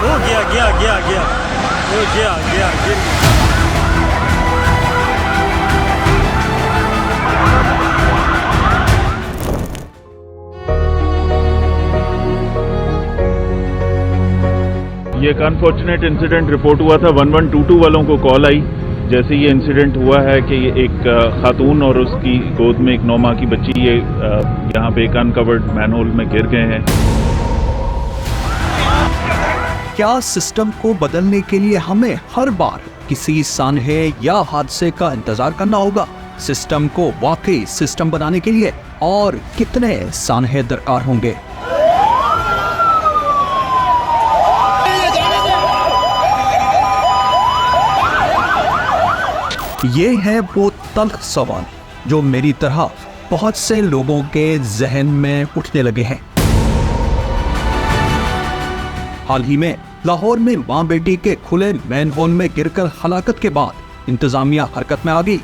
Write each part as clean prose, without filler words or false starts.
وہ گیا گیا گیا گیا وہ گیا گیا گر گیا. یہ ایک انفارچونیٹ انسیڈنٹ رپورٹ ہوا تھا. 1122 والوں کو کال آئی جیسے یہ انسیڈنٹ ہوا ہے کہ یہ ایک خاتون اور اس کی گود میں ایک 9 ماہ کی بچی یہاں پہ ایک انکورڈ مین ہول میں گر گئے ہیں. کیا سسٹم کو بدلنے کے لیے ہمیں ہر بار کسی سانحے یا حادثے کا انتظار کرنا ہوگا؟ سسٹم کو واقعی سسٹم بنانے کے لیے اور کتنے سانحے درکار ہوں گے؟ یہ ہے وہ تلخ سوال جو میری طرح بہت سے لوگوں کے ذہن میں اٹھنے لگے ہیں. حال ہی میں لاہور میں ماں بیٹی کے کھلے مین ہول میں گر کر ہلاکت کے بعد انتظامیہ حرکت میں آ گئی.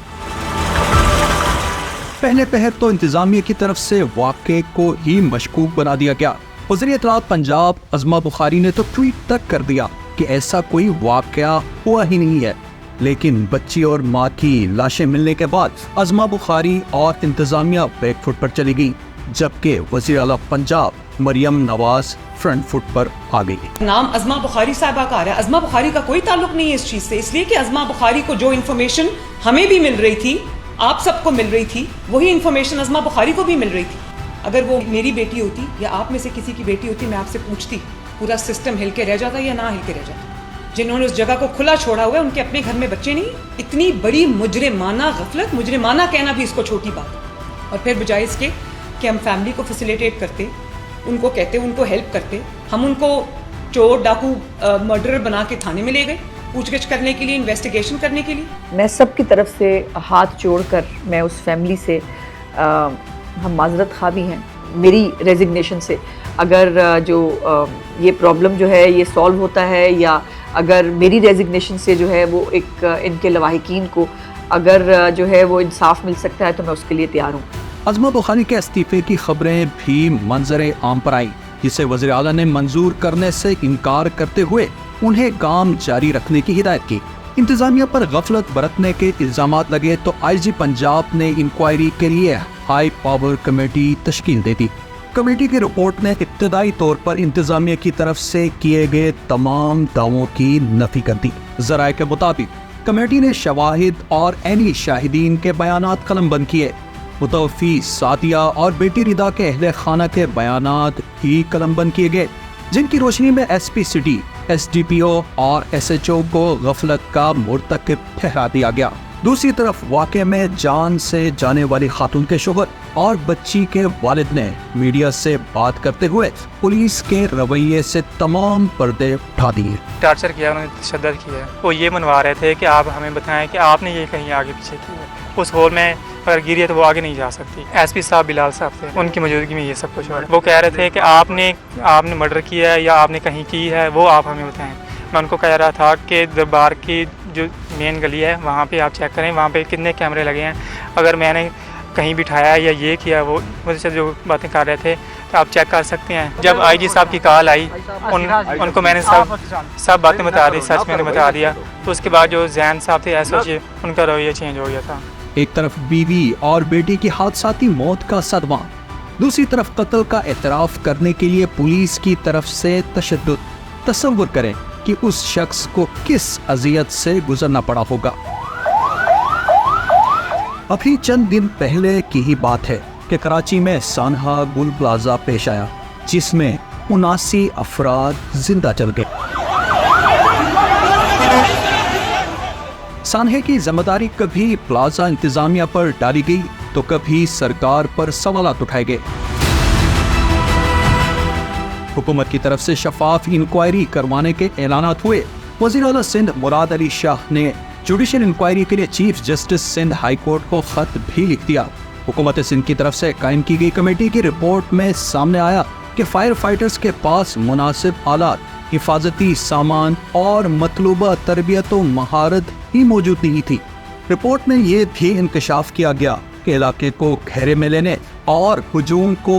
پہلے پہر تو انتظامیہ کی طرف سے واقعے کو ہی مشکوک بنا دیا گیا. وزیر اطلاعات پنجاب عظمہ بخاری نے تو ٹویٹ تک کر دیا کہ ایسا کوئی واقعہ ہوا ہی نہیں ہے. لیکن بچی اور ماں کی لاشیں ملنے کے بعد عظمہ بخاری اور انتظامیہ بیک فٹ پر چلی گئی، جبکہ وزیر اعلیٰ پنجاب مریم نواز فرنٹ فٹ پر آ گئی. نام عظمہ بخاری صاحبہ کا آ رہا ہے. عظمہ بخاری کا کوئی تعلق نہیں ہے اس چیز سے، اس لیے کہ عظمہ بخاری کو جو انفارمیشن ہمیں بھی مل رہی تھی، آپ سب کو مل رہی تھی، وہی انفارمیشن عظمہ بخاری کو بھی مل رہی تھی. اگر وہ میری بیٹی ہوتی یا آپ میں سے کسی کی بیٹی ہوتی، میں آپ سے پوچھتی پورا سسٹم ہل کے رہ جاتا یا نہ ہل کے رہ جاتا. جنہوں نے اس جگہ کو کھلا چھوڑا ہوا ہے ان کے اپنے گھر میں بچے نہیں. اتنی بڑی مجرمانہ غفلت، مجرمانہ کہنا بھی اس کو چھوٹی بات. اور پھر بجائے اس کے کہ ہم فیملی کو فیسیلیٹیٹ کرتے، ان کو کہتے، ان کو ہیلپ کرتے، ہم ان کو چور ڈاکو مرڈرر بنا کے تھانے میں لے گئے پوچھ گچھ کرنے کے لیے، انویسٹیگیشن کرنے کے لیے. میں سب کی طرف سے ہاتھ جوڑ کر میں اس فیملی سے ہم معذرت خواہ بھی ہیں میری ریزگنیشن سے. اگر جو یہ پرابلم جو ہے یہ سالو ہوتا ہے، یا اگر میری ریزگنیشن سے جو ہے وہ ایک ان کے لواحقین کو اگر جو ہے وہ انصاف مل سکتا ہے تو میں اس کے لیے تیار ہوں. عظمہ بخاری کے استعفے کی خبریں بھی منظر عام پر آئیں، جسے وزیر اعلیٰ نے منظور کرنے سے انکار کرتے ہوئے انہیں کام جاری رکھنے کی ہدایت کی. انتظامیہ پر غفلت برتنے کے الزامات لگے تو آئی جی پنجاب نے انکوائری کے لیے ہائی پاور کمیٹی تشکیل دے دی. کمیٹی کی رپورٹ نے ابتدائی طور پر انتظامیہ کی طرف سے کیے گئے تمام دعووں کی نفی کر دی. ذرائع کے مطابق کمیٹی نے شواہد اور عینی شاہدین کے بیانات قلم بند کیے. متوفی سعدیہ اور بیٹی ردا کے اہل خانہ کے بیانات بھی قلم بند کیے گئے، جن کی روشنی میں S P city, S D P O اور ایس ایچ او کو غفلت کا مرتکب ٹھہرا دیا گیا. دوسری طرف واقعے میں جان سے جانے والی خاتون کے شوہر اور بچی کے والد نے میڈیا سے بات کرتے ہوئے پولیس کے رویے سے تمام پردے اٹھا دیے. ٹارچر کیا، انہوں نے تشدد کیا. وہ یہ منوا رہے تھے کہ آپ ہمیں بتائیں کہ آپ نے یہ کہیں آگے پیچھے کیا ہے. اس ہول میں اگر گری ہے تو وہ آگے نہیں جا سکتی. ایس پی صاحب بلال صاحب تھے، ان کی موجودگی میں یہ سب کچھ ہو رہا ہے. وہ کہہ رہے تھے کہ آپ نے مرڈر کیا ہے یا آپ نے کہیں کی ہے، وہ آپ ہمیں بتائیں. میں ان کو کہہ رہا تھا کہ دربار کی جو مین گلی ہے وہاں پہ آپ چیک کریں، وہاں پہ کتنے کیمرے لگے ہیں. اگر میں نے کہیں بٹھایا یا یہ کیا، وہ مجھ سے جو باتیں کر رہے تھے تو آپ چیک کر سکتے ہیں. جب آئی جی صاحب کی کال آئی ان کو میں نے سب باتیں بتا دی، سچ میں نے بتا دیا. تو اس کے بعد جو زین صاحب تھے ایس او جی، ان کا رویہ چینج ہو گیا تھا. ایک طرف بیوی اور بیٹی کی حادثاتی موت کا صدمہ، دوسری طرف قتل کا اعتراف کرنے کے لیے پولیس کی طرف سے تشدد. تصور کریں کہ اس شخص کو کس اذیت سے گزرنا پڑا ہوگا. ابھی چند دن پہلے کی ہی بات ہے کہ کراچی میں سانحہ گل پلازا پیش آیا، جس میں 79 افراد زندہ چل گئے. سانحے کی ذمہ داری کبھی پلازا انتظامیہ پر ڈالی گئی تو کبھی سرکار پر سوالات اٹھائے گئے. حکومت کی طرف سے شفاف انکوائری کروانے کے اعلانات ہوئے. وزیر اعلیٰ سندھ مراد علی شاہ نے جوڈیشل انکوائری کے لیے chief justice Sindh high court کو خط بھی لکھ دیا. حکومت سندھ کی طرف سے قائم کی گئی کمیٹی کی رپورٹ میں سامنے آیا کہ فائر فائٹرز کے پاس مناسب آلات، حفاظتی سامان اور مطلوبہ تربیت و مہارت ہی موجود نہیں تھی. رپورٹ میں یہ بھی انکشاف کیا گیا کہ علاقے کو گھیرے میں لینے اور ہجوم کو